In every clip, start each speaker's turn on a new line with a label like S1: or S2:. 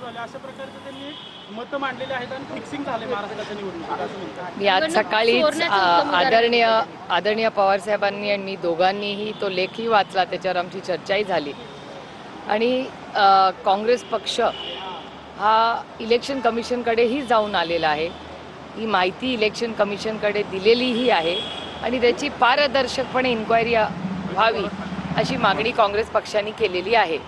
S1: झाले अशा प्रकारचे त्यांनी मत मांडलेले आहेत आणि फिक्सिंग झाले महाराष्ट्राच्या निवडणुकीत असं म्हणतात।
S2: मी आज सकाळीच आदरणीय पवार साहेबांनी आणि मी दोघांनीही तो लेखही वाचला, त्याच्यावर आमची चर्चाही झाली आणि काँग्रेस पक्ष हा इलेक्शन कमिशनकडेही जाऊन आलेला आहे। ही माहिती इलेक्शन कमिशनकडे दिलेलीही आहे आणि त्याची पारदर्शकपणे इन्क्वायरी व्हावी अशी मागणी काँग्रेस पक्षाने केलेली आहे।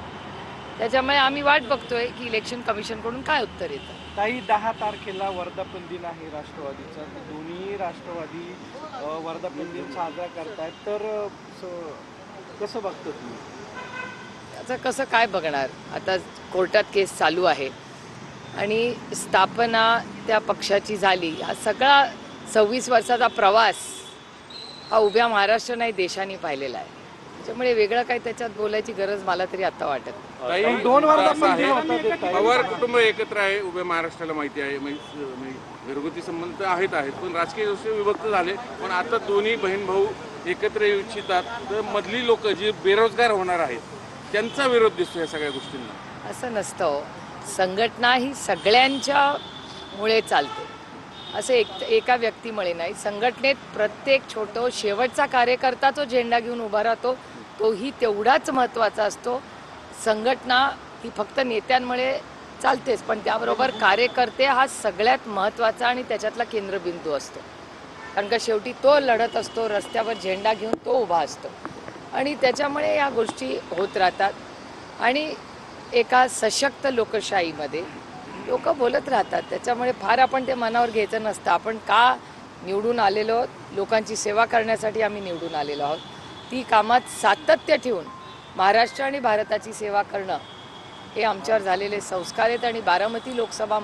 S2: त्याच्यामुळे आम्ही वाट बघतोय की इलेक्शन कमिशनकडून काय उत्तर येतं।
S3: ताई 10 तारखेला वर्धापन दिन आहे राष्ट्रवादीचा, दोन्ही राष्ट्रवादी वर्धापन दिन साजरा करतायत, तर कसं बघतो तुम्ही?
S2: आता कसं काय बघणार, आता कोर्टात केस चालू आहे आणि स्थापना त्या पक्षाची झाली। हा सगळा 26 वर्षाचा प्रवास हा उभ्या महाराष्ट्र नाही देशाने पाहिलेला आहे। त्यामुळे वेगळं काही त्याच्यात बोलायची गरज मला तरी आता वाटत नाही।
S4: पवार कुटुंब एकत्र आहे, उभ्या महाराष्ट्राला माहिती आहे, घरगुती संबंध आहेत पण राजकीय दृष्ट्या विभक्त झाले। पण आता दोन्ही बहीण भाऊ एकत्र येऊ इच्छितात, तर मधली लोक जी बेरोजगार होणार आहेत त्यांचा विरोध दिसतो या सगळ्या गोष्टींना।
S2: असं नसतं, संघटना ही सगळ्यांच्या मुळे चालते, असं एका व्यक्तीमुळे नाही। संघटनेत प्रत्येक छोटो शेवटचा कार्यकर्ता जो झेंडा घेऊन उभा राहतो तोही तेवढाच महत्त्वाचा असतो। संघटना ही फक्त नेत्यांमुळे चालतेच, पण त्याबरोबर कार्यकर्ते हा सगळ्यात महत्त्वाचा आणि त्याच्यातला केंद्रबिंदू असतो, कारण का शेवटी तो लढत असतो, रस्त्यावर झेंडा घेऊन तो उभा असतो आणि त्याच्यामुळे या गोष्टी होत राहतात। आणि एका सशक्त लोकशाहीमध्ये लोक बोलत राहतात, त्याच्यामुळे फार आपण ते मनावर घ्यायचं नसतं। आपण का निवडून आलेलो आहोत, लोकांची सेवा करण्यासाठी आम्ही निवडून आलेलो आहोत। ती कामात सातत्य ठेवून महाराष्ट्र आणि भारताची सेवा करणं हे आमच्यावर झालेले संस्कार आहेत आणि बारामती लोकसभा